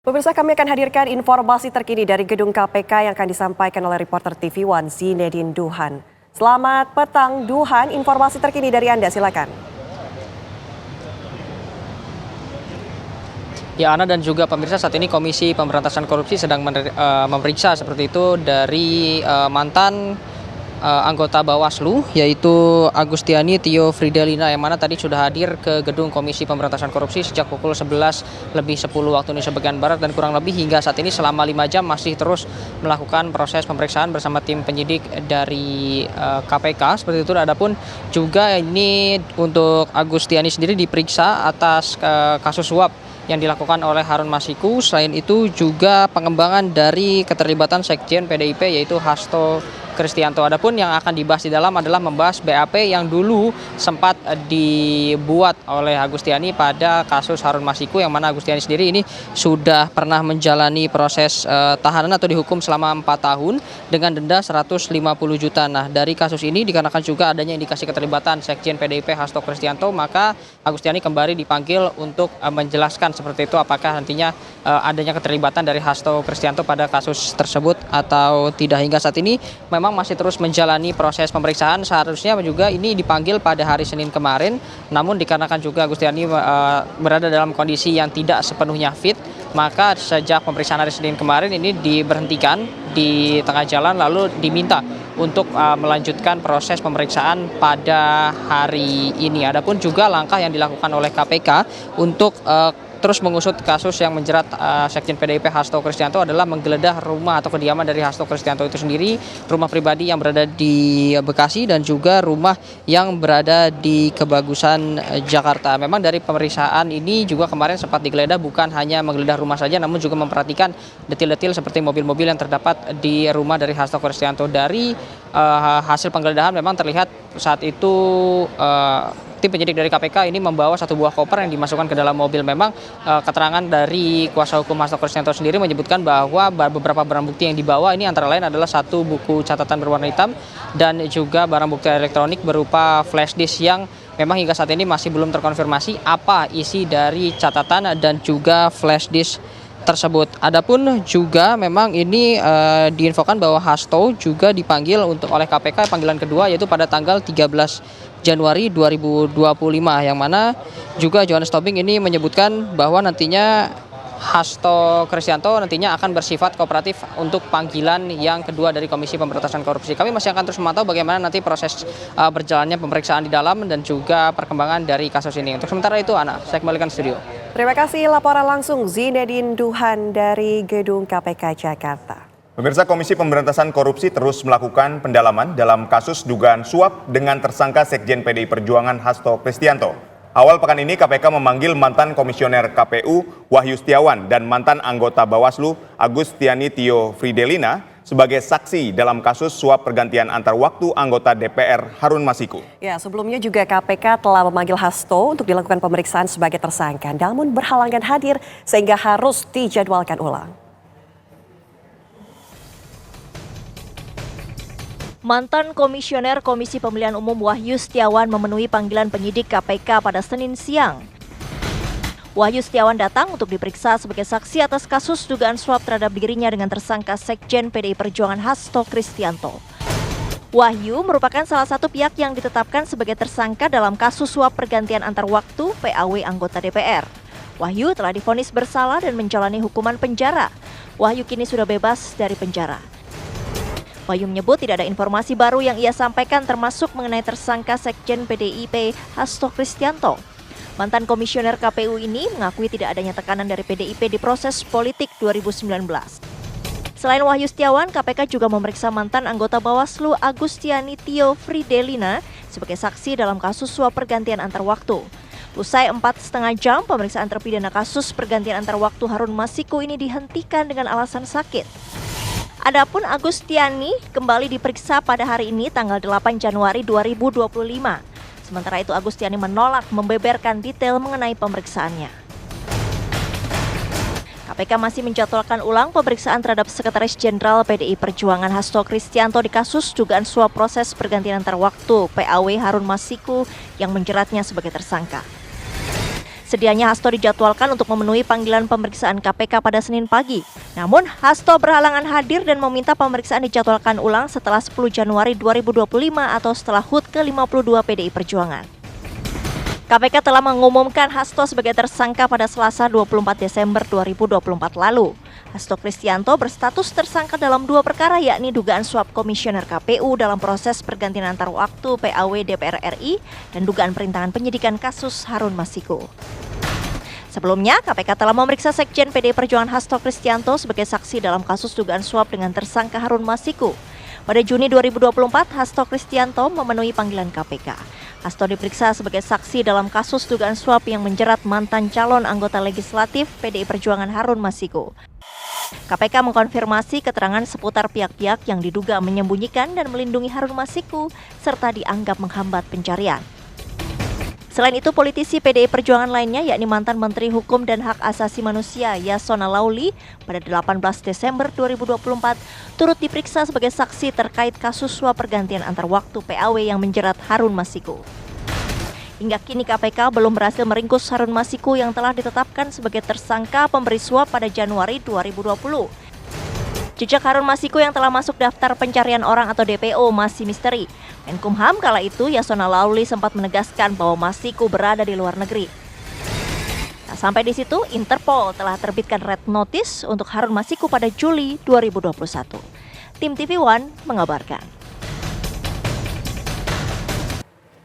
Pemirsa, kami akan hadirkan informasi terkini dari gedung KPK yang akan disampaikan oleh reporter TV One Zinedine Duhan. Selamat petang Duhan, informasi terkini dari Anda, silakan. Ya, Ana dan juga pemirsa, saat ini Komisi Pemberantasan Korupsi sedang memeriksa seperti itu dari mantan anggota Bawaslu, yaitu Agustiani Tio Fridelina, yang mana tadi sudah hadir ke gedung Komisi Pemberantasan Korupsi sejak pukul 11:10 waktu Indonesia bagian Barat, dan kurang lebih hingga saat ini selama 5 jam masih terus melakukan proses pemeriksaan bersama tim penyidik dari KPK seperti itu. Adapun juga ini untuk Agustiani sendiri diperiksa atas kasus suap yang dilakukan oleh Harun Masiku. Selain itu juga pengembangan dari keterlibatan Sekjen PDIP yaitu Hasto Kristianto. Adapun yang akan dibahas di dalam adalah membahas BAP yang dulu sempat dibuat oleh Agustiani pada kasus Harun Masiku, yang mana Agustiani sendiri ini sudah pernah menjalani proses tahanan atau dihukum selama 4 tahun dengan denda 150 juta. Nah, dari kasus ini dikarenakan juga adanya indikasi keterlibatan Sekjen PDIP Hasto Kristianto, maka Agustiani kembali dipanggil untuk menjelaskan seperti itu apakah nantinya adanya keterlibatan dari Hasto Kristianto pada kasus tersebut atau tidak. Hingga saat ini memang masih terus menjalani proses pemeriksaan. Seharusnya juga ini dipanggil pada hari Senin kemarin, namun dikarenakan juga Agustiani berada dalam kondisi yang tidak sepenuhnya fit, maka sejak pemeriksaan hari Senin kemarin ini diberhentikan di tengah jalan lalu diminta untuk melanjutkan proses pemeriksaan pada hari ini. Adapun juga langkah yang dilakukan oleh KPK untuk terus mengusut kasus yang menjerat Sekjen PDIP Hasto Kristianto adalah menggeledah rumah atau kediaman dari Hasto Kristianto itu sendiri, rumah pribadi yang berada di Bekasi dan juga rumah yang berada di Kebagusan, Jakarta. Memang dari pemeriksaan ini juga kemarin sempat digeledah, bukan hanya menggeledah rumah saja namun juga memperhatikan detil-detil seperti mobil-mobil yang terdapat di rumah dari Hasto Kristianto. Dari hasil penggeledahan memang terlihat saat itu tim penyidik dari KPK ini membawa satu buah koper yang dimasukkan ke dalam mobil. Memang keterangan dari kuasa hukum Hasto Kristianto sendiri menyebutkan bahwa beberapa barang bukti yang dibawa ini antara lain adalah satu buku catatan berwarna hitam dan juga barang bukti elektronik berupa flash disk yang memang hingga saat ini masih belum terkonfirmasi apa isi dari catatan dan juga flash disk tersebut. Adapun juga memang ini diinfokan bahwa Hasto juga dipanggil oleh KPK panggilan kedua, yaitu pada tanggal 13 Januari 2025, yang mana juga Johannes Tobing ini menyebutkan bahwa nantinya Hasto Kristianto nantinya akan bersifat kooperatif untuk panggilan yang kedua dari Komisi Pemberantasan Korupsi. Kami masih akan terus memantau bagaimana nanti proses berjalannya pemeriksaan di dalam dan juga perkembangan dari kasus ini. Untuk sementara itu, Ana, saya kembalikan studio. Terima kasih laporan langsung Zinedine Duhan dari gedung KPK Jakarta. Pemirsa, Komisi Pemberantasan Korupsi terus melakukan pendalaman dalam kasus dugaan suap dengan tersangka Sekjen PDI Perjuangan Hasto Kristianto. Awal pekan ini KPK memanggil mantan komisioner KPU Wahyu Setiawan dan mantan anggota Bawaslu Agustiani Tio Fridelina sebagai saksi dalam kasus suap pergantian antar waktu anggota DPR Harun Masiku. Ya, sebelumnya juga KPK telah memanggil Hasto untuk dilakukan pemeriksaan sebagai tersangka, namun berhalangan hadir sehingga harus dijadwalkan ulang. Mantan Komisioner Komisi Pemilihan Umum Wahyu Setiawan memenuhi panggilan penyidik KPK pada Senin siang. Wahyu Setiawan datang untuk diperiksa sebagai saksi atas kasus dugaan suap terhadap dirinya dengan tersangka Sekjen PDI Perjuangan Hasto Kristianto. Wahyu merupakan salah satu pihak yang ditetapkan sebagai tersangka dalam kasus suap pergantian antar waktu PAW anggota DPR. Wahyu telah divonis bersalah dan menjalani hukuman penjara. Wahyu kini sudah bebas dari penjara. Wahyu menyebut tidak ada informasi baru yang ia sampaikan termasuk mengenai tersangka Sekjen PDIP Hasto Kristianto. Mantan komisioner KPU ini mengakui tidak adanya tekanan dari PDIP di proses politik 2019. Selain Wahyu Setiawan, KPK juga memeriksa mantan anggota Bawaslu Agustiani Tio Fridelina sebagai saksi dalam kasus suap pergantian antar waktu. Usai 4,5 jam, pemeriksaan terpidana kasus pergantian antar waktu Harun Masiku ini dihentikan dengan alasan sakit. Adapun Agustiani kembali diperiksa pada hari ini tanggal 8 Januari 2025. Sementara itu Agustiani menolak membeberkan detail mengenai pemeriksaannya. KPK masih menjadwalkan ulang pemeriksaan terhadap Sekretaris Jenderal PDI Perjuangan Hasto Kristianto di kasus dugaan suap proses pergantian antar waktu PAW Harun Masiku yang menjeratnya sebagai tersangka. Sedianya Hasto dijadwalkan untuk memenuhi panggilan pemeriksaan KPK pada Senin pagi. Namun, Hasto berhalangan hadir dan meminta pemeriksaan dijadwalkan ulang setelah 10 Januari 2025 atau setelah HUT ke-52 PDI Perjuangan. KPK telah mengumumkan Hasto sebagai tersangka pada Selasa 24 Desember 2024 lalu. Hasto Kristianto berstatus tersangka dalam 2 perkara, yakni dugaan suap komisioner KPU dalam proses pergantian antar waktu PAW DPR RI dan dugaan perintangan penyidikan kasus Harun Masiku. Sebelumnya, KPK telah memeriksa Sekjen PDI Perjuangan Hasto Kristianto sebagai saksi dalam kasus dugaan suap dengan tersangka Harun Masiku. Pada Juni 2024, Hasto Kristianto memenuhi panggilan KPK. Hasto diperiksa sebagai saksi dalam kasus dugaan suap yang menjerat mantan calon anggota legislatif PDI Perjuangan Harun Masiku. KPK mengkonfirmasi keterangan seputar pihak-pihak yang diduga menyembunyikan dan melindungi Harun Masiku serta dianggap menghambat pencarian. Selain itu, politisi PDI Perjuangan lainnya yakni mantan Menteri Hukum dan Hak Asasi Manusia Yasona Lauli pada 18 Desember 2024 turut diperiksa sebagai saksi terkait kasus suap pergantian antar waktu PAW yang menjerat Harun Masiku. Hingga kini KPK belum berhasil meringkus Harun Masiku yang telah ditetapkan sebagai tersangka pemberi suap pada Januari 2020. Jejak Harun Masiku yang telah masuk daftar pencarian orang atau DPO masih misteri. Menkumham kala itu Yasona Lauli sempat menegaskan bahwa Masiku berada di luar negeri. Nah, sampai di situ Interpol telah terbitkan red notice untuk Harun Masiku pada Juli 2021. Tim TV One mengabarkan.